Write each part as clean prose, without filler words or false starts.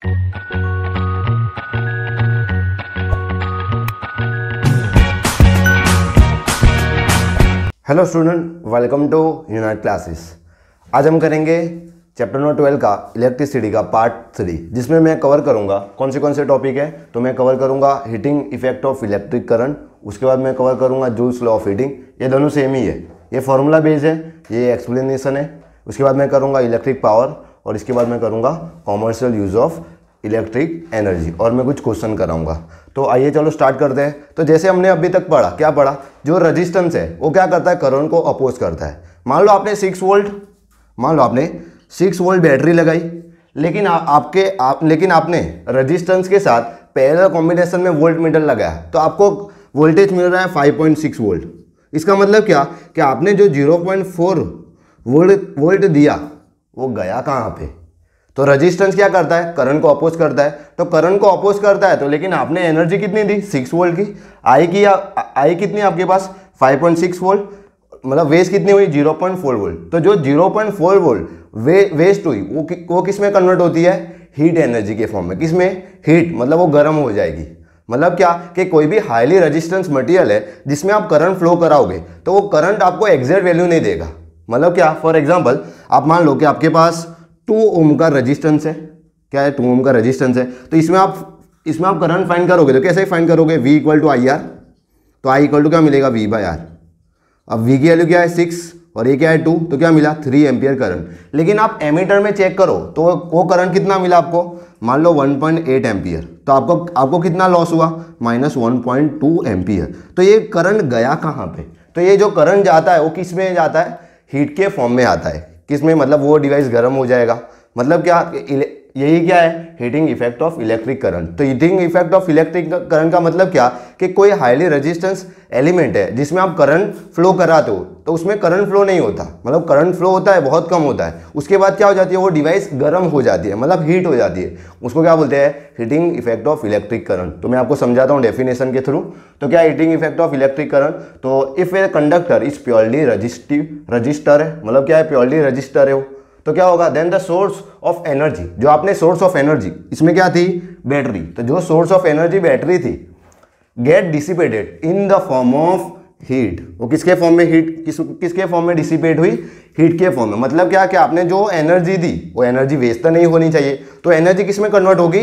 Hello student, welcome to unite classes. आज हम करेंगे चैप्टर नंबर 12 का इलेक्ट्रिसिटी का पार्ट 3, जिसमें मैं कवर करूंगा कौन से टॉपिक है। तो मैं कवर करूंगा heating effect of electric current, उसके बाद मैं कवर करूंगा जूल्स लॉ ऑफ हीटिंग। ये दोनों सेम ही है, ये फॉर्मूला बेस्ड है, ये एक्सप्लेनेशन है। उसके बाद मैं करूँगा इलेक्ट्रिक पावर और इसके बाद मैं करूँगा commercial use of electric energy और मैं कुछ क्वेश्चन कराऊंगा। तो आइए चलो स्टार्ट करते हैं। तो जैसे हमने अभी तक पढ़ा, क्या पढ़ा, जो रेजिस्टेंस है वो क्या करता है, करंट को अपोज करता है। मान लो आपने 6 वोल्ट बैटरी लगाई, लेकिन आपने रेजिस्टेंस के साथ पैरेलल कॉम्बिनेशन में वोल्ट मीटर लगाया, तो आपको वोल्टेज मिल रहा है 5.6 वोल्ट। इसका मतलब क्या कि आपने जो 0.4 वोल्ट दिया वो गया कहाँ पे। तो रेजिस्टेंस क्या करता है, करंट को अपोज करता है। तो करंट को अपोज करता है तो लेकिन आपने एनर्जी कितनी दी, 6 वोल्ट की। आई कितनी आपके पास, 5.6 वोल्ट, मतलब वेस्ट कितनी हुई, 0.4 वोल्ट। तो जो 0.4 वोल्ट वेस्ट हुई वो किस में कन्वर्ट होती है, हीट एनर्जी के फॉर्म में। किस में, हीट, मतलब वो गर्म हो जाएगी। मतलब क्या कि कोई भी हाईली रेजिस्टेंस मटेरियल है जिसमें आप करंट फ्लो कराओगे तो वो करंट आपको एग्जैक्ट वैल्यू नहीं देगा। मतलब क्या, फॉर एग्जांपल आप मान लो कि आपके पास 2 ओम का रेजिस्टेंस है। क्या है, 2 ओम का रेजिस्टेंस है। तो इसमें आप करंट फाइंड करोगे तो कैसे फाइंड करोगे, V equal to I R. तो I इक्वल टू क्या मिलेगा, V बाई आर। अब V की वैल्यू क्या है, 6 और ये क्या है 2, तो क्या मिला 3 एम्पियर करंट। लेकिन आप एमीटर में चेक करो तो वो करंट कितना मिला आपको, मान लो 1.8 एम्पियर। तो आपको कितना लॉस हुआ, -1.2 एम्पियर। तो ये करंट गया कहाँ पे। तो ये जो करंट जाता है वो किस में जाता है, हीट के फॉर्म में आता है। किस में, मतलब वो डिवाइस गर्म हो जाएगा। मतलब क्या, यही क्या है, heating effect of electric current. तो heating effect of electric current का मतलब क्या कि कोई हाईली रेजिस्टेंस एलिमेंट है जिसमें आप करंट फ्लो कराते हो तो उसमें करंट फ्लो नहीं होता, मतलब करंट फ्लो होता है, बहुत कम होता है। उसके बाद क्या हो जाती है, वो डिवाइस गर्म हो जाती है, मतलब हीट हो जाती है। उसको क्या बोलते हैं, heating effect of electric current. तो मैं आपको समझाता हूँ डेफिनेशन के थ्रू। तो क्या heating effect of electric current, तो if a conductor is purely resistor है, मतलब क्या है, प्योरली रजिस्टर है वो, तो क्या होगा, then the source of energy, जो आपने सोर्स ऑफ एनर्जी, इसमें क्या थी, बैटरी। तो जो सोर्स ऑफ एनर्जी बैटरी थी, get dissipated in the form of heat. वो किसके फॉर्म में, किसके फॉर्म में डिसिपेट हुई, हीट के फॉर्म में। मतलब क्या कि आपने जो एनर्जी दी वो एनर्जी वेस्ट तो नहीं होनी चाहिए। तो एनर्जी किस में कन्वर्ट होगी,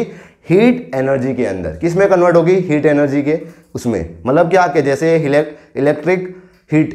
हीट एनर्जी के अंदर। किस में कन्वर्ट होगी, हीट एनर्जी के उसमें। मतलब क्या कि जैसे इलेक्ट्रिक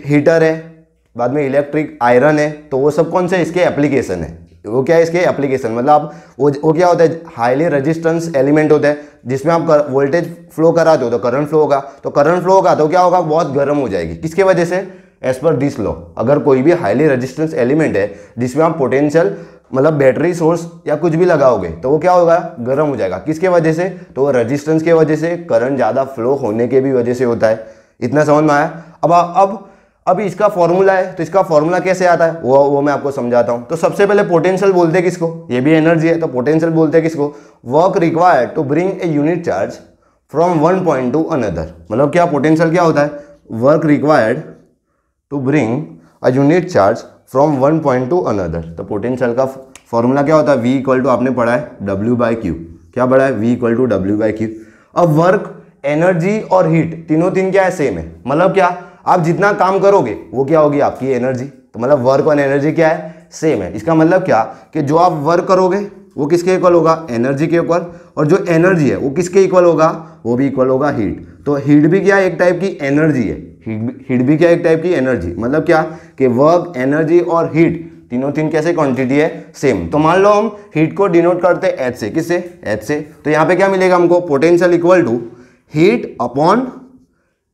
हीटर है, बाद में इलेक्ट्रिक आयरन है, तो वो सब कौन से इसके एप्लीकेशन है। वो क्या है, इसके एप्लीकेशन, मतलब वो क्या होता है, हाईली रेजिस्टेंस एलिमेंट होता है जिसमें आप वोल्टेज फ्लो कराते हो तो करंट फ्लो होगा। तो करंट फ्लो होगा तो क्या होगा, बहुत गर्म हो जाएगी। किसके वजह से, एज पर दिस लॉ, अगर कोई भी हाईली रेजिस्टेंस एलिमेंट है जिसमें आप पोटेंशियल, मतलब बैटरी सोर्स या कुछ भी लगाओगे तो वो क्या होगा, गर्म हो जाएगा। किसके वजह से, तो रेजिस्टेंस के वजह से, करंट ज़्यादा फ्लो होने के भी वजह से होता है। इतना समझ में आया। अब इसका फॉर्मूला है, तो इसका फॉर्मूला कैसे आता है वो मैं आपको समझाता हूं। तो सबसे पहले पोटेंशियल बोलते हैं किसको, ये भी एनर्जी है, तो पोटेंशियल बोलते हैं किसको, work required to bring a unit charge from one point to another. मतलब क्या, पोटेंशियल क्या होता है, work required to bring a unit charge from one point to another. तो पोटेंशियल का फॉर्मूला क्या होता है, V इक्वल टू, आपने पढ़ा है W/Q। क्या पढ़ा है, V इक्वल टू W/Q। अब वर्क, एनर्जी और हीट तीनों क्या है, सेम है। मतलब क्या, आप जितना काम करोगे वो क्या होगी, आपकी एनर्जी। तो मतलब वर्क और एनर्जी क्या है, सेम है। इसका मतलब क्या कि जो आप वर्क करोगे वो किसके इक्वल होगा, एनर्जी के इक्वल, और जो एनर्जी है वो किसके इक्वल होगा, वो भी इक्वल होगा हीट। तो हीट भी क्या, एक टाइप की एनर्जी है। हीट भी क्या, एक टाइप की एनर्जी। मतलब क्या कि वर्क, एनर्जी और हीट तीनों कैसे क्वांटिटी है, सेम। तो मान लो हम हीट को डिनोट करते हैं H से, किससे, H से। तो यहाँ पे क्या मिलेगा हमको, potential equal to heat upon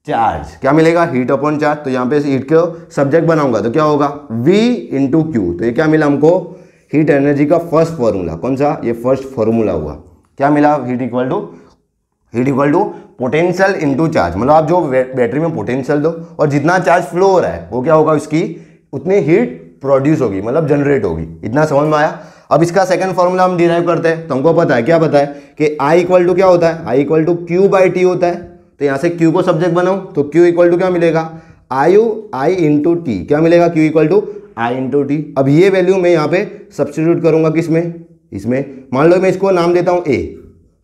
charge. क्या मिलेगा, हीट अपॉन चार्ज। तो यहाँ पे हीट को सब्जेक्ट बनाऊंगा तो क्या होगा, V इंटू क्यू। तो ये क्या मिला हमको, हीट एनर्जी का फर्स्ट फॉर्मूला। कौन सा, ये फर्स्ट फॉर्मूला हुआ। क्या मिला, heat equal to potential into charge. मतलब आप जो बैटरी में पोटेंशियल दो और जितना चार्ज फ्लो हो रहा है वो क्या होगा, उसकी उतनी हीट प्रोड्यूस होगी, मतलब जनरेट होगी। इतना समझ में आया। अब इसका सेकंड फॉर्मूला हम डिराइव करते हैं। तो हमको पता है, क्या पता है कि I इक्वल टू क्या होता है, I इक्वल टू Q/T होता है। तो यहाँ से Q को सब्जेक्ट बनाऊं तो Q इक्वल टू क्या मिलेगा, I इंटू टी। क्या मिलेगा, Q equal to I into T. अब ये वैल्यू मैं यहाँ पे सब्स्टिट्यूट करूंगा किसमें, इसमें मान लो मैं इसको नाम देता हूं ए।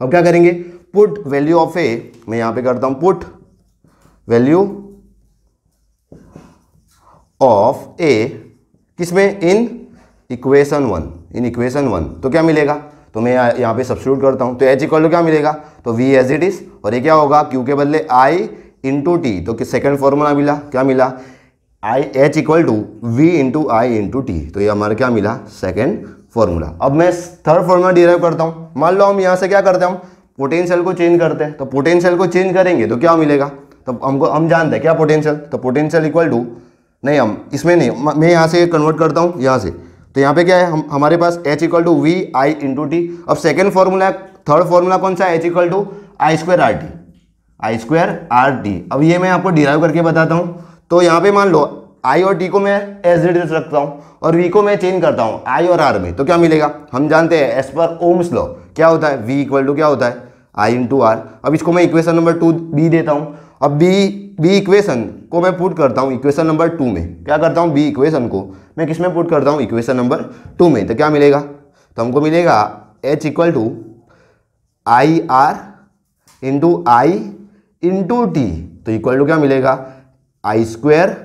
अब क्या करेंगे, पुट वैल्यू ऑफ ए, मैं यहां पे करता हूं पुट वैल्यू ऑफ ए किसमें, इन इक्वेशन 1, इन इक्वेशन 1। तो क्या मिलेगा, तो मैं यहाँ पे सब्स्टिट्यूट करता हूँ, तो एच इक्वल टू क्या मिलेगा, तो वी एज इट इज, और ये क्या होगा, क्यू के बदले आई इंटू टी, तो सेकंड फॉर्मूला मिला, क्या मिला, I H equal to V into I into T, तो ये हमारा क्या मिला, सेकंड फॉर्मूला। अब मैं थर्ड फॉर्मूला डिराइव करता हूँ। मान लो हम यहाँ से क्या करते हैं, हम पोटेंशियल को चेंज करते हैं, तो पोटेंशियल को चेंज करेंगे तो क्या मिलेगा, तो हम जानते हैं क्या पोटेंशियल, तो पोटेंशियल इक्वल टू, नहीं हम इसमें नहीं, मैं यहाँ से कन्वर्ट करता हूँ यहाँ से, तो यहाँ पे क्या है, हमारे पास h equal to V I into T. अब सेकेंड फॉर्मूला, थर्ड फॉर्मूला कौन सा है, h equal to I square R T, I square R T. अब ये मैं आपको डिराइव करके बताता हूँ। तो यहाँ पे मान लो i और t को मैं एज इट इज रखता हूँ और v को मैं चेंज करता हूँ i और r में, तो क्या मिलेगा, हम जानते हैं एज पर ओम्स लॉ क्या होता है, v इक्वल टू क्या होता है, i इंटू आर। अब इसको मैं इक्वेशन नंबर 2 b देता हूँ। अब b इक्वेशन को मैं पुट करता हूँ इक्वेशन नंबर 2 में, क्या करता हूँ, b इक्वेशन को मैं किस में पुट करता हूँ, इक्वेशन नंबर 2 में, तो क्या मिलेगा, तो हमको मिलेगा h equal to I R into I into T, तो इक्वल टू क्या मिलेगा, आई स्क्वायर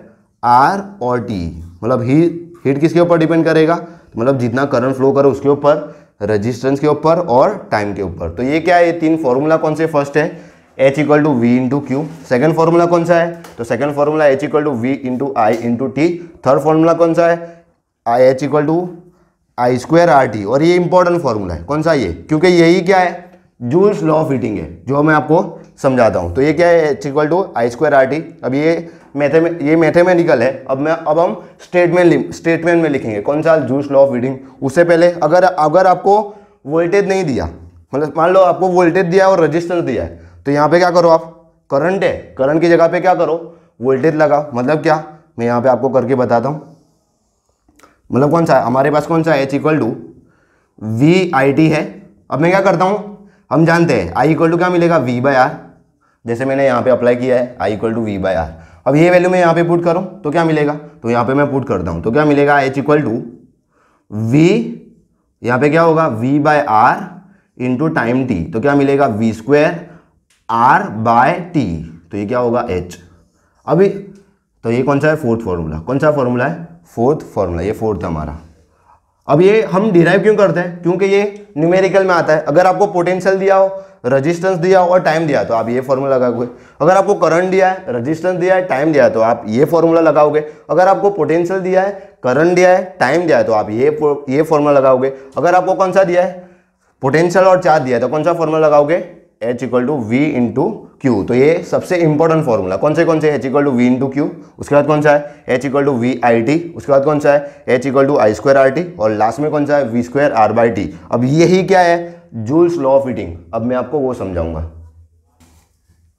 आर और टी। मतलब हीट किसके ऊपर डिपेंड करेगा, तो मतलब जितना करंट फ्लो करे उसके ऊपर, रेजिस्टेंस के ऊपर और टाइम के ऊपर। तो ये क्या है, ये तीन फॉर्मूला कौन से, फर्स्ट है h equal to V into Q, second formula कौन सा है, तो second formula h equal to V into I into T, third formula कौन सा है, h equal to I square R T. और ये इंपॉर्टेंट फॉर्मूला है, कौन सा ये, क्योंकि यही क्या है, जूल्स लॉ ऑफ हीटिंग है, जो मैं आपको समझाता हूँ। तो ये क्या है, h equal to I square R T. अब ये मैथमेटिकल है। अब हम स्टेटमेंट में लिखेंगे कौन सा, जूल्स लॉ ऑफ हीटिंग। उससे पहले अगर आपको वोल्टेज नहीं दिया, मतलब मान लो आपको वोल्टेज दिया और रेजिस्टेंस दिया है, तो यहाँ पे क्या करो आप, करंट है, करंट की जगह पे क्या करो, वोल्टेज लगाओ। मतलब क्या, मैं यहाँ पे आपको करके बताता हूँ। मतलब कौन सा है हमारे पास, कौन सा h equal to V I T है। अब मैं क्या करता हूँ, हम जानते हैं i इक्वल टू क्या मिलेगा, v बाय आर, जैसे मैंने यहाँ पे अप्लाई किया है i equal to V by R. अब ये वैल्यू मैं यहाँ पे पुट करूँ तो क्या मिलेगा, तो यहाँ पे मैं पुट करता हूँ, तो क्या मिलेगा, h इक्वल टू वी, यहाँ पे क्या होगा, v by R into time t, तो क्या मिलेगा, v square r by t, तो ये क्या होगा, h। अभी तो ये कौन सा है, फोर्थ फॉर्मूला, कौन सा फॉर्मूला है, फोर्थ फॉर्मूला, ये फोर्थ है हमारा। अब ये हम डिराइव क्यों करते हैं, क्योंकि ये न्यूमेरिकल में आता है। अगर आपको पोटेंशियल दिया हो, रेजिस्टेंस दिया हो और टाइम दिया तो आप ये फॉर्मूला लगाओगे। अगर आपको करंट दिया है, रेजिस्टेंस दिया है, टाइम दिया है तो आप ये फॉर्मूला लगाओगे। अगर आपको पोटेंशियल दिया है, करंट दिया है, टाइम दिया है तो आप ये फॉर्मूला लगाओगे। अगर आपको कौन सा दिया है, पोटेंशियल और चार्ज दिया है तो कौन सा फॉर्मूला लगाओगे, h equal to V into Q. तो ये सबसे इंपॉर्टेंट फॉर्मूला कौन से h equal to V into Q, उसके बाद कौन सा है h equal to V I T, उसके बाद कौन सा है h equal to I square R T, और लास्ट में कौन सा है V square R by T. अब यही क्या है, जूल्स लॉ ऑफ हीटिंग। अब मैं आपको वो समझाऊंगा।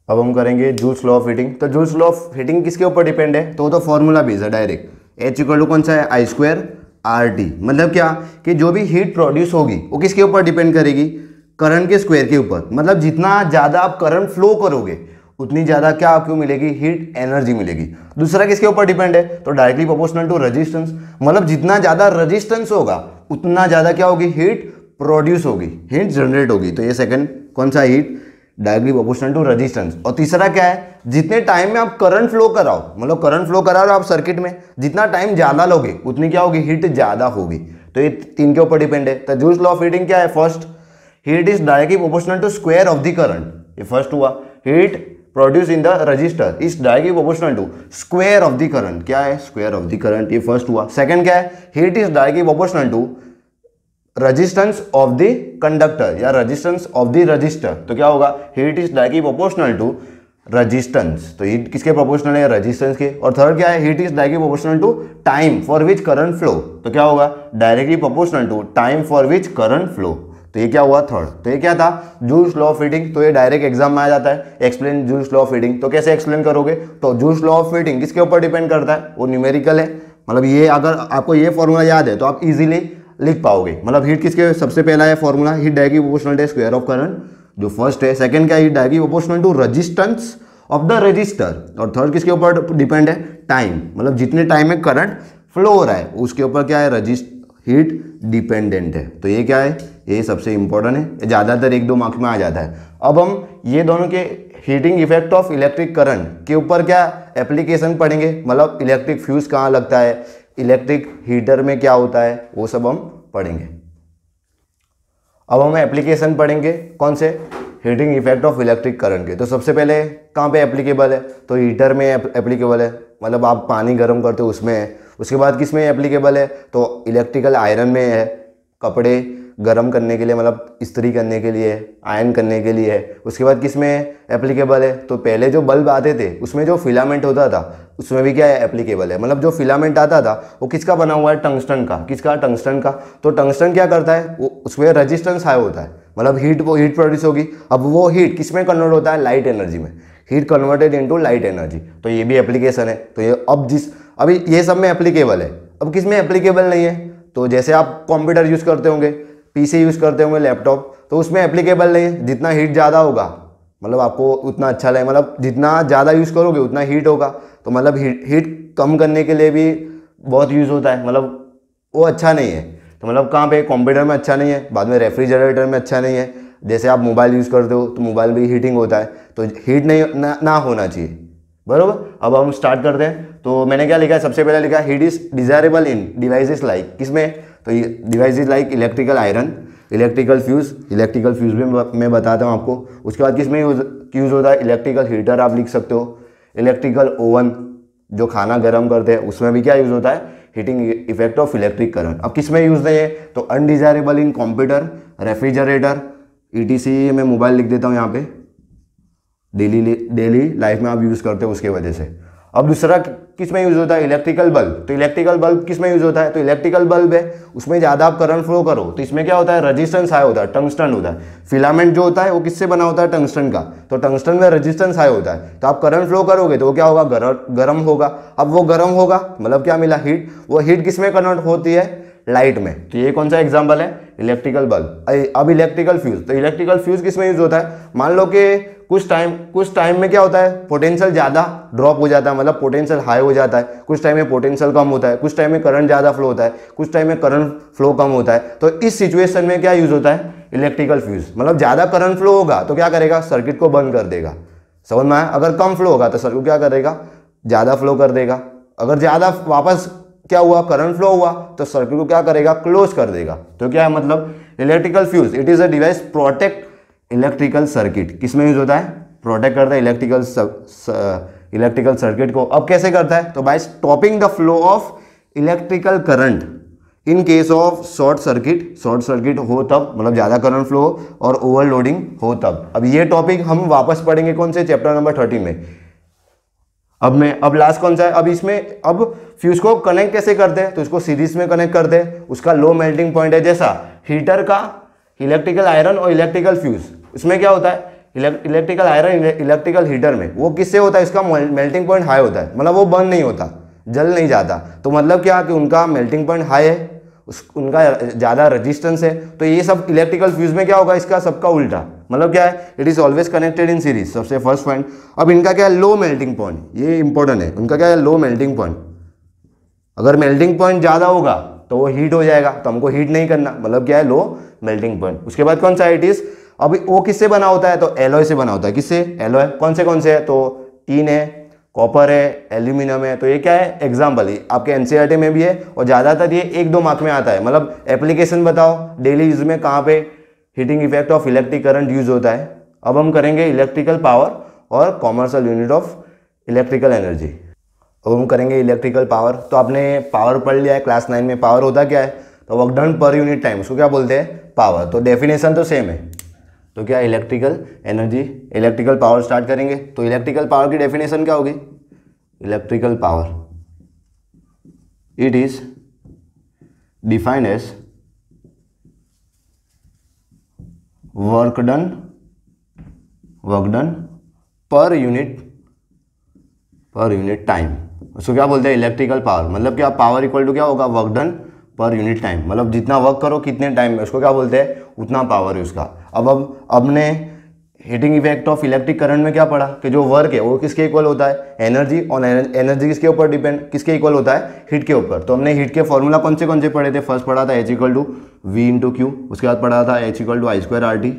अब हम करेंगे जूल्स लॉ ऑफ हीटिंग। तो जूल्स लॉ ऑफ हीटिंग किसके ऊपर डिपेंड है, तो फॉर्मूला बेस है डायरेक्ट। h इक्वल टू कौन सा है, आई स्क्वायर आर टी। मतलब क्या कि जो भी हीट प्रोड्यूस होगी वो किसके ऊपर डिपेंड करेगी, करंट के स्क्वायर के ऊपर। मतलब जितना ज़्यादा आप करंट फ्लो करोगे उतनी ज़्यादा क्या आपको मिलेगी, हीट एनर्जी मिलेगी। दूसरा किसके ऊपर डिपेंड है, तो डायरेक्टली प्रोपोर्शनल टू रेजिस्टेंस। मतलब जितना ज़्यादा रेजिस्टेंस होगा उतना ज़्यादा क्या होगी, हीट प्रोड्यूस होगी, हीट जनरेट होगी। तो ये सेकंड कौन सा, heat directly proportional to resistance. और तीसरा क्या है, जितने टाइम में आप करंट फ्लो कराओ, मतलब करंट फ्लो करा रहे हो आप सर्किट में, जितना टाइम ज़्यादा लोगे उतनी क्या होगी, हीट ज़्यादा होगी। तो ये तीन के ऊपर डिपेंड है। तो जूल्स लॉ ऑफ हीटिंग क्या है, first heat is directly proportional to square of the current. ये फर्स्ट हुआ, heat produce in the resistor is directly proportional to square of the current. क्या है, स्क्वायर ऑफ द करंट, ये first हुआ। Second क्या है, heat is directly proportional to resistance of the conductor या resistance of the resistor. तो क्या होगा, heat is directly proportional to resistance. तो हीट किसके प्रोपोर्शनल है, रेजिस्टेंस के। और थर्ड क्या है, heat is directly proportional to time for which current flow. तो क्या होगा, directly proportional to time for which current flow. तो ये क्या हुआ, थर्ड। तो ये क्या था, जूल्स लॉ ऑफ हीटिंग। तो ये डायरेक्ट एग्जाम में आ जाता है, explain joules law of heating. तो कैसे एक्सप्लेन करोगे, तो जूल्स लॉ ऑफ हीटिंग किसके ऊपर डिपेंड करता है, वो न्यूमेरिकल है। मतलब ये अगर आपको ये फॉर्मूला याद है तो आप इजीली लिख पाओगे। मतलब हीट किसके सबसे पहला है formula, heat directly proportional to square of current, जो फर्स्ट है। सेकंड क्या है, heat directly proportional to resistance of the resistor. और थर्ड किसके ऊपर डिपेंड है, टाइम। मतलब जितने टाइम में करंट फ्लो हो रहा है उसके ऊपर क्या है, हीट डिपेंडेंट है। तो ये क्या है, ये सबसे इंपॉर्टेंट है, ज़्यादातर 1-2 मार्क्स में आ जाता है। अब हम ये दोनों के heating effect of electric current के ऊपर क्या एप्लीकेशन पढ़ेंगे, मतलब इलेक्ट्रिक फ्यूज कहाँ लगता है, इलेक्ट्रिक हीटर में क्या होता है, वो सब हम पढ़ेंगे। अब हम एप्लीकेशन पढ़ेंगे कौन से, heating effect of electric current के। तो सबसे पहले कहाँ पे एप्लीकेबल है, तो हीटर में एप्लीकेबल है, मतलब आप पानी गर्म करते हो उसमें है। उसके बाद किस में एप्लीकेबल है, तो इलेक्ट्रिकल आयरन में है, कपड़े गर्म करने के लिए, मतलब इस्त्री करने के लिए, आयरन करने के लिए है। उसके बाद किस में एप्लीकेबल है, तो पहले जो बल्ब आते थे उसमें जो फिलामेंट होता था उसमें भी क्या है, एप्लीकेबल है। मतलब जो फिलामेंट आता था वो किसका बना हुआ है, टंगस्टन का। किसका, टंगस्टन का। तो टंगस्टन क्या करता है, वो उसमें रेजिस्टेंस हाई होता है, मतलब हीट प्रोड्यूस होगी। अब वो हीट किस में कन्वर्ट होता है, लाइट एनर्जी में, heat converted into light energy. तो ये भी एप्लीकेशन है। तो ये अभी ये सब में एप्लीकेबल है। अब किस में एप्लीकेबल नहीं है, तो जैसे आप कंप्यूटर यूज़ करते होंगे, पीसी यूज़ करते होंगे, लैपटॉप, तो उसमें एप्लीकेबल नहीं है। जितना हीट ज़्यादा होगा मतलब आपको उतना अच्छा लगे, मतलब जितना ज़्यादा यूज़ करोगे उतना हीट होगा। तो मतलब हीट कम करने के लिए भी बहुत यूज़ होता है, मतलब वो अच्छा नहीं है। तो मतलब कहाँ पे, कंप्यूटर में अच्छा नहीं है, बाद में रेफ्रिजरेटर में अच्छा नहीं है। जैसे आप मोबाइल यूज़ करते हो तो मोबाइल भी हीटिंग होता है, तो हीट नहीं ना होना चाहिए, बरोबर। अब हम स्टार्ट करते हैं। तो मैंने क्या लिखा है, सबसे पहले लिखा है heat is desirable in devices like, किसमें, तो devices like electrical iron, electrical fuse भी मैं बताता हूँ आपको। उसके बाद किसमें यूज़ होता है, इलेक्ट्रिकल हीटर आप लिख सकते हो, इलेक्ट्रिकल ओवन जो खाना गर्म करते हैं उसमें भी क्या यूज़ होता है, heating effect of electric current. अब किसमें यूज़ नहीं है, तो अनडिजायरेबल इन कंप्यूटर, रेफ्रिजरेटर, ईटीसी में मोबाइल लिख देता हूँ यहाँ पे, डेली लाइफ में आप यूज़ करते हो उसके वजह से। अब दूसरा किस में यूज़ होता है, इलेक्ट्रिकल बल्ब। तो इलेक्ट्रिकल बल्ब किस में यूज़ होता है, तो इलेक्ट्रिकल बल्ब है उसमें ज़्यादा आप करंट फ्लो करो तो इसमें क्या होता है, रेजिस्टेंस हाई होता है, टंगस्टन होता है। फिलामेंट जो होता है वो किससे बना होता है, टंगस्टन का। तो टंगस्टन में रेजिस्टेंस हाई होता है, तो आप करंट फ्लो करोगे तो वो क्या होगा, गर्म होगा। अब वो गर्म होगा मतलब क्या मिला, हीट। वो हीट किस में कन्वर्ट होती है, लाइट में। तो ये कौन सा एग्जाम्पल है, इलेक्ट्रिकल बल्ब। अब इलेक्ट्रिकल फ्यूज, तो इलेक्ट्रिकल फ्यूज किस में यूज होता है, मान लो कि कुछ टाइम में क्या होता है, पोटेंशियल ज़्यादा ड्रॉप हो जाता है, मतलब पोटेंशियल हाई हो जाता है, कुछ टाइम में पोटेंशियल कम होता है, कुछ टाइम में करंट ज़्यादा फ्लो होता है, कुछ टाइम में करंट फ्लो कम होता है। तो इस सिचुएशन में क्या यूज़ होता है, इलेक्ट्रिकल फ्यूज। मतलब ज़्यादा करंट फ्लो होगा तो क्या करेगा, सर्किट को बंद कर देगा, समझ में आया। अगर कम फ्लो होगा तो सर्किट क्या करेगा, ज़्यादा फ्लो कर देगा। अगर ज़्यादा वापस क्या हुआ, करंट फ्लो हुआ तो सर्किट को क्या करेगा, क्लोज कर देगा। तो क्या है मतलब, electrical fuse it is a device protect electrical circuit. किसमें यूज होता है, प्रोटेक्ट करता है इलेक्ट्रिकल सर्किट को। अब कैसे करता है, तो by stopping the flow of electrical current in case of short circuit हो तब, मतलब ज़्यादा करंट फ्लो और ओवरलोडिंग हो तब। अब ये टॉपिक हम वापस पढ़ेंगे कौन से, चैप्टर नंबर 13 में। अब लास्ट कौन सा है, अब इसमें अब फ्यूज को कनेक्ट कैसे करते हैं, तो इसको सीरीज में कनेक्ट करते हैं। उसका लो मेल्टिंग पॉइंट है, जैसा हीटर का इलेक्ट्रिकल आयरन और इलेक्ट्रिकल फ्यूज, इसमें क्या होता है, इलेक्ट्रिकल आयरन इलेक्ट्रिकल हीटर में वो किससे होता है, इसका मेल्टिंग पॉइंट हाई होता है, मतलब वो बर्न नहीं होता, जल नहीं जाता। तो मतलब क्या कि उनका मेल्टिंग पॉइंट हाई है, उनका ज़्यादा रेजिस्टेंस है। तो ये सब इलेक्ट्रिकल फ्यूज में क्या होगा, इसका सबका उल्टा, मतलब क्या है, it is always connected in series, सबसे फर्स्ट पॉइंट। अब इनका क्या है, लो मेल्टिंग पॉइंट, ये इंपॉर्टेंट है। उनका क्या है, लो मेल्टिंग पॉइंट। अगर मेल्टिंग पॉइंट ज़्यादा होगा तो वो हीट हो जाएगा, तो हमको हीट नहीं करना, मतलब क्या है, लो मेल्टिंग पॉइंट। उसके बाद कौन सा, इट इज, अभी वो किससे बना होता है, तो एलॉय से बना होता है। किससे, एलॉय। कौन से है, तो टीन है, कॉपर है, एल्यूमिनियम है। तो ये क्या है, एग्जाम्पल है, आपके एनसीईआरटी में भी है और ज़्यादातर ये 1-2 मार्क में आता है। मतलब एप्लीकेशन बताओ डेली यूज में कहाँ पे heating effect of electric current use होता है। अब हम करेंगे इलेक्ट्रिकल पावर और commercial unit of electrical energy. अब हम करेंगे इलेक्ट्रिकल पावर। तो आपने पावर पढ़ लिया है क्लास 9 में। पावर होता क्या है, तो work done per unit time, उसको क्या बोलते हैं, पावर। तो डेफिनेशन तो सेम है। तो क्या, electrical energy, electrical power start करेंगे। तो इलेक्ट्रिकल पावर की डेफिनेशन क्या होगी, electrical power it is defined as work done per unit time. उसको क्या बोलते हैं, इलेक्ट्रिकल पावर। मतलब क्या, पावर इक्वल टू क्या होगा, work done per unit time. मतलब जितना वर्क करो कितने टाइम में, उसको क्या बोलते हैं, उतना पावर है उसका। अब हमने heating effect of electric current में क्या पढ़ा कि जो वर्क है वो किसके इक्वल होता है, एनर्जी, और एनर्जी किसके ऊपर डिपेंड, किसके इक्वल होता है, हीट के ऊपर। तो हमने हीट के फॉर्मूला कौन से पढ़े थे, फर्स्ट पढ़ा था H=V/Q, उसके बाद पढ़ा था H=I²RT,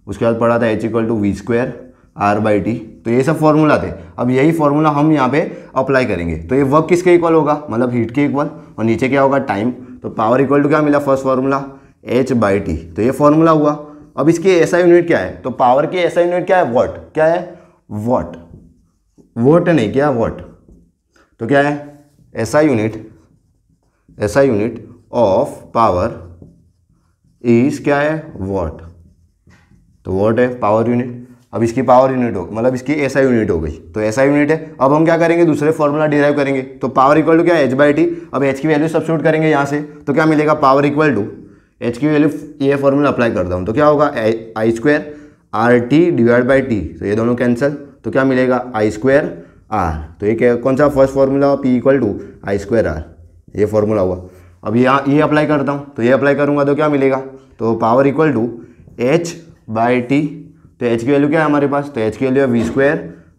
उसके बाद पढ़ा था H=V²R/T। तो ये सब फॉर्मूला थे। अब यही फॉर्मूला हम यहाँ पे अप्लाई करेंगे। तो ये वर्क किसके इक्वल होगा, मतलब हीट के इक्वल, और नीचे क्या होगा, टाइम। तो पावर इक्वल टू क्या मिला, फर्स्ट फॉर्मूला H/T। तो ये फॉर्मूला हुआ। अब इसकी एसआई यूनिट क्या है, तो पावर की एसआई यूनिट क्या है, वॉट। क्या है, वॉट, वोट नहीं, क्या वॉट। तो क्या है, SI unit of power is क्या है, वॉट। तो वॉट है पावर यूनिट। अब इसकी पावर यूनिट हो, मतलब इसकी एसआई यूनिट हो गई, तो एसआई यूनिट है। अब हम क्या करेंगे, दूसरे फॉर्मूला डिराइव करेंगे। तो पावर इक्वल टू क्या है, H/T। अब H की वैल्यू सब्स्टिट्यूट करेंगे यहाँ से, तो क्या मिलेगा, पावर इक्वल टू H की वैल्यू, ये फॉर्मूला अप्लाई करता हूँ तो क्या होगा, I²RT डिवाइड बाई टी। तो ये दोनों कैंसिल, तो क्या मिलेगा, I²R। तो ये क्या, कौन सा first formula, P equal to I²R, ये फॉर्मूला हुआ। अब यहाँ ये अप्लाई करता हूँ, तो ये अप्लाई करूँगा तो क्या मिलेगा, तो पावर इक्वल टू H/T। तो H की वैल्यू क्या है हमारे पास, तो H की वैल्यू है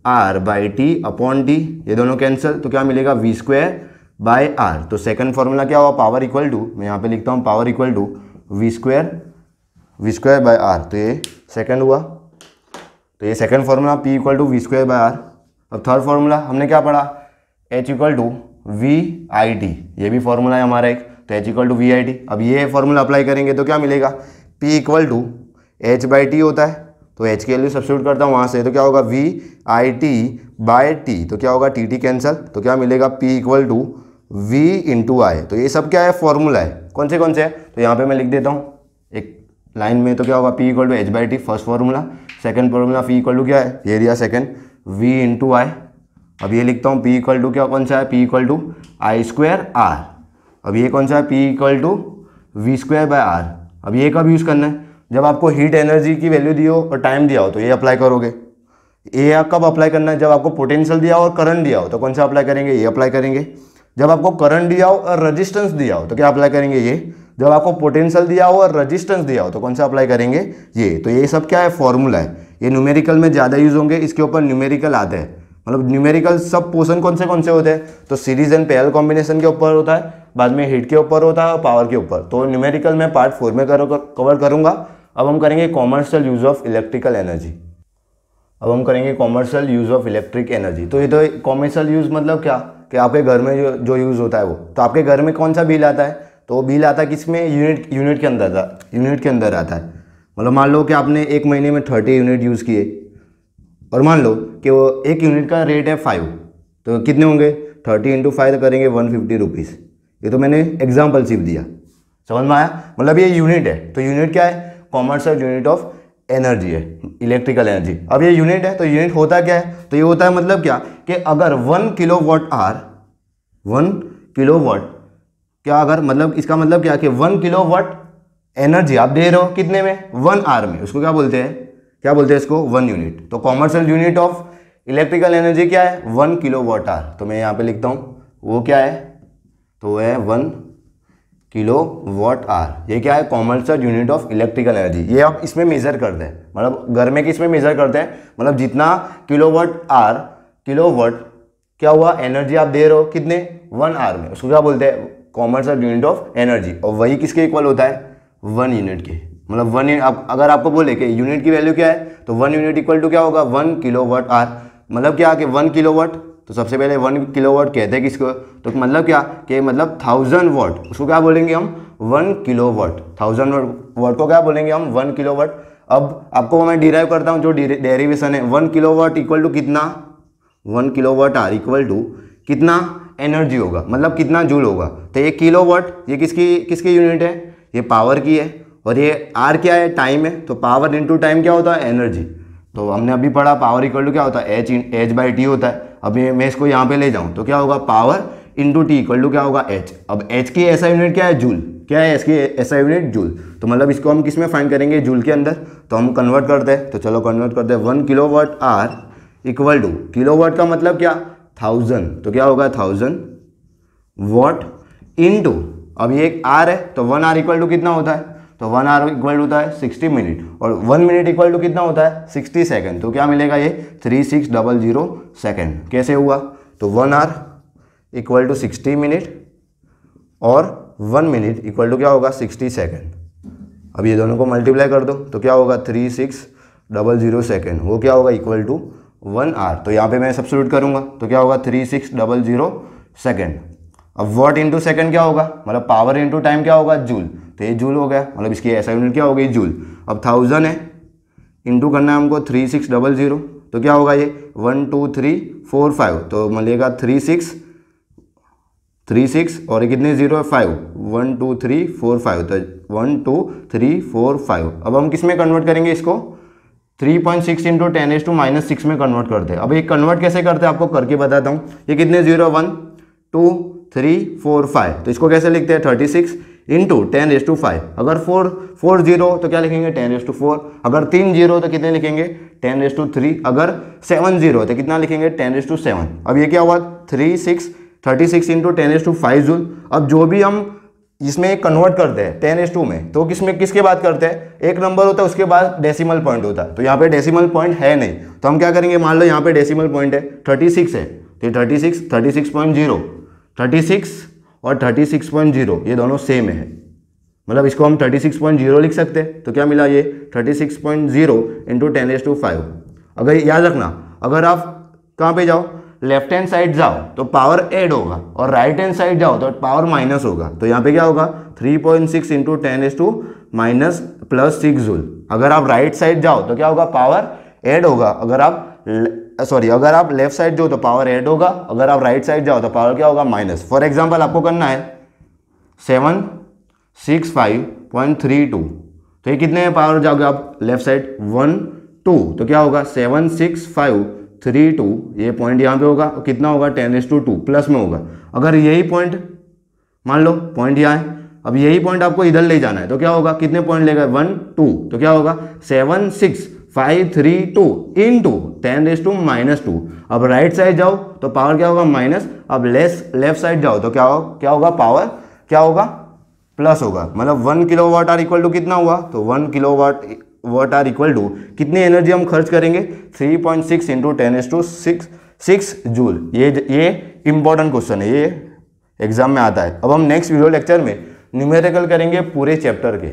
V²R/T/T, ये दोनों कैंसिल, तो क्या मिलेगा, V²/R। तो सेकंड फॉर्मूला क्या हुआ, पावर इक्वल टू, मैं यहाँ पे लिखता हूँ पावर इक्वल टू V²/R। तो ये सेकंड हुआ। तो ये second formula P equal to V²/R। अब थर्ड फॉर्मूला हमने क्या पढ़ा, H इक्वल टू VIT, ये भी फॉर्मूला है हमारा एक, तो H इक्वल टू VIT। अब ये फॉर्मूला अप्लाई करेंगे तो क्या मिलेगा, P इक्वल टू H/T होता है, तो H की वैल्यू सब्स्टिट्यूट करता हूँ वहाँ से, तो क्या होगा, VIT/T। तो क्या होगा, TT कैंसिल, तो क्या मिलेगा, P इक्वल टू V/I। तो ये सब क्या है, फॉर्मूला है। कौन से है, तो यहाँ पे मैं लिख देता हूँ एक लाइन में। तो क्या होगा, P equal to H/T first formula, second formula P equal to क्या है, ये दिया सेकंड, V/I। अब ये लिखता हूँ P इक्वल टू क्या, कौन सा है, P इक्वल टू I²R। अब ये कौन सा है, P इक्वल टू V²/R। अब ये कब यूज़ करना है, जब आपको हीट एनर्जी की वैल्यू दी हो और टाइम दिया हो तो ये अप्लाई करोगे। ये कब अप्लाई करना है, जब आपको पोटेंशियल दिया हो और करंट दिया हो तो कौन सा अप्लाई करेंगे, ये अप्लाई करेंगे। जब आपको करंट दिया हो और रेजिस्टेंस दिया हो तो क्या अप्लाई करेंगे, ये। जब आपको पोटेंशियल दिया हो और रेजिस्टेंस दिया हो तो कौन सा अप्लाई करेंगे, ये। तो ये सब क्या है, फॉर्मूला है। ये न्यूमेरिकल में ज़्यादा यूज होंगे, इसके ऊपर न्यूमेरिकल आते हैं। मतलब न्यूमेरिकल सब पोर्शन कौन से होते हैं, तो सीरीज एंड पैरेलल कॉम्बिनेशन के ऊपर होता है, बाद में हीट के ऊपर होता है और पावर के ऊपर। तो न्यूमेरिकल में पार्ट 4 में कवर करूँगा। अब हम करेंगे commercial use of electrical energy. अब हम करेंगे commercial use of electric energy. तो ये तो कॉमर्शियल यूज मतलब क्या, कि आपके घर में जो यूज़ होता है वो। तो आपके घर में कौन सा बिल आता है, तो वो बिल आता है किसमें, यूनिट के अंदर आता है। मतलब मान लो कि आपने एक महीने में 30 यूनिट यूज़ किए, और मान लो कि वो एक यूनिट का रेट है 5, तो कितने होंगे, 30 × 5 तो करेंगे 150 रुपीज़। ये तो मैंने एग्जाम्पल सिर्फ दिया, समझ में आया। मतलब ये यूनिट है, तो यूनिट क्या है, कॉमर्शियल यूनिट ऑफ एनर्जी है, इलेक्ट्रिकल एनर्जी। अब ये यूनिट है, तो यूनिट होता क्या है, तो ये होता है मतलब क्या, कि अगर 1 किलोवाट क्या, अगर मतलब इसका मतलब क्या कि 1 किलोवाट एनर्जी आप दे रहे हो कितने में, 1 आवर में, उसको क्या बोलते हैं इसको, 1 यूनिट। तो commercial unit of electrical energy क्या है, 1 किलोवाट आवर। तो मैं यहाँ पे लिखता हूँ वो क्या है, तो वो है 1 किलोवाट आवर। ये क्या है, commercial unit of electrical energy. ये आप इसमें मेजर करते हैं, मतलब घर में किसमें मेजर करते हैं, मतलब जितना किलोवाट क्या हुआ, एनर्जी आप दे रहे हो कितने, 1 आवर में, उसको क्या बोलते हैं, कॉमर्शियल यूनिट ऑफ एनर्जी। और वही किसके इक्वल होता है, 1 यूनिट के। मतलब 1 यूनिट, अगर आपको बोले कि यूनिट की वैल्यू क्या है, तो 1 यूनिट इक्वल टू क्या होगा, 1 किलोवाट आवर। मतलब क्या कि 1 किलोवाट, तो सबसे पहले 1 किलोवाट कहते हैं किसको, तो मतलब क्या कि मतलब 1000 वाट, उसको क्या बोलेंगे हम, 1 किलोवाट। 1000 वाट को क्या बोलेंगे हम, 1 किलोवाट। अब आपको मैं डिराइव करता हूँ जो डेरिवेशन है, 1 किलोवाट इक्वल टू कितना, 1 किलोवाट आवर इक्वल टू कितना एनर्जी होगा, मतलब कितना जूल होगा। तो ये किलोवाट, ये किसकी यूनिट है, ये पावर की है, और ये आर क्या है, टाइम है। तो पावर इंटू टाइम क्या होता है, एनर्जी। तो हमने अभी पढ़ा पावर इक्वल टू क्या होता है, H/T होता है। अब मैं इसको यहाँ पे ले जाऊँ तो क्या होगा, power into T equal to क्या होगा, H। अब H की ऐसा यूनिट क्या है, जूल। क्या है इसकी ऐसा यूनिट, जूल। तो मतलब इसको हम किस में फाइंड करेंगे, जूल के अंदर। तो हम कन्वर्ट करते हैं, तो चलो कन्वर्ट करते हैं। 1 kilowatt hour equal to, kilowatt का मतलब क्या, 1000, तो क्या होगा 1000 वाट इंटू, अब ये एक आर है, तो 1 आर इक्वल टू कितना होता है, तो 1 आवर इक्वल टू होता है 60 मिनट और 1 मिनट इक्वल टू कितना होता है 60 सेकेंड। तो क्या मिलेगा ये 3600 सेकेंड। कैसे हुआ? तो 1 आवर इक्वल टू 60 मिनट और 1 मिनट इक्वल टू क्या होगा 60 सेकेंड। अब ये दोनों को मल्टीप्लाई कर दो तो क्या होगा 3600 सेकेंड, वो क्या होगा इक्वल टू 1 आवर। तो यहाँ पे मैं सब्स्टिट्यूट करूँगा तो क्या होगा 3600 सेकेंड। अब वॉट इंटू सेकेंड क्या होगा, मतलब पावर इंटू टाइम क्या होगा जूल, तो ये जूल हो गया, मतलब इसकी ऐसा यूनिट क्या हो गई जूल। अब 1000 है, इंटू करना है हमको 3600, तो क्या होगा ये 1 2 3 4 5, तो मिलेगा 36 और ये कितने जीरो है 5, 1 2 3 4 5, तो 1 2 3 4 5। अब हम किस में कन्वर्ट करेंगे इसको 3.6 इंटू 10⁻⁻6 में कन्वर्ट करते हैं। अब ये कन्वर्ट कैसे करते हैं आपको करके बताता हूँ। ये कितने जीरो 1 2 3 4 5, तो इसको कैसे लिखते हैं 36 इंटू 10⁻5। अगर 4 जीरो तो क्या लिखेंगे 10⁻4, अगर 3 जीरो तो कितने लिखेंगे 10⁻3, अगर 7 जीरो तो कितना लिखेंगे 10⁻7। अब ये क्या हुआ 36 इंटू 10⁻5 जूल। अब जो भी हम इसमें कन्वर्ट करते हैं 10⁻2 में, तो किसके बाद करते हैं, एक नंबर होता है उसके बाद डेसिमल पॉइंट होता है, तो यहाँ पे डेसिमल पॉइंट है नहीं, तो हम क्या करेंगे, मान लो यहाँ पे डेसिमल पॉइंट है 36 है, तो 36.0 36 और 36.0 ये दोनों सेम है, मतलब इसको हम 36.0 लिख सकते हैं। तो क्या मिला ये 36.0 इंटू 10⁻5। अगर याद रखना, अगर आप कहाँ पे जाओ लेफ्ट हैंड साइड जाओ तो पावर ऐड होगा और राइट हैंड साइड जाओ तो पावर माइनस होगा। तो यहाँ पे क्या होगा 3.6 इंटू 10⁻⁻6 जूल। अगर आप राइट साइड जाओ तो क्या होगा पावर ऐड होगा, अगर आप लेफ्ट साइड जाओ तो पावर ऐड होगा, अगर आप राइट साइड जाओ तो पावर क्या होगा माइनस। फॉर एग्जांपल आपको करना है 765.32, तो ये कितने पावर जाओगे आप लेफ्ट साइड 1 2, तो क्या होगा 76532, ये पॉइंट यहाँ पे होगा, कितना होगा 10⁻2 प्लस में होगा। अगर यही पॉइंट मान लो पॉइंट यहाँ है, अब यही पॉइंट आपको इधर ले जाना है, तो क्या होगा कितने पॉइंट लेगा 1 2, तो क्या होगा 76532 इंटू 10⁻²। अब राइट साइड जाओ तो पावर क्या होगा माइनस, अब लेफ्ट साइड जाओ तो क्या होगा पावर क्या होगा प्लस होगा, मतलब 1 किलोवाट आवर इक्वल टू कितना हुआ, तो 1 किलोवाट आवर इक्वल टू कितनी एनर्जी हम खर्च करेंगे 3.6 इंटू 10⁻6 जूल। ये इंपॉर्टेंट क्वेश्चन है, ये एग्जाम में आता है। अब हम नेक्स्ट वीडियो लेक्चर में न्यूमेरिकल करेंगे पूरे चैप्टर के।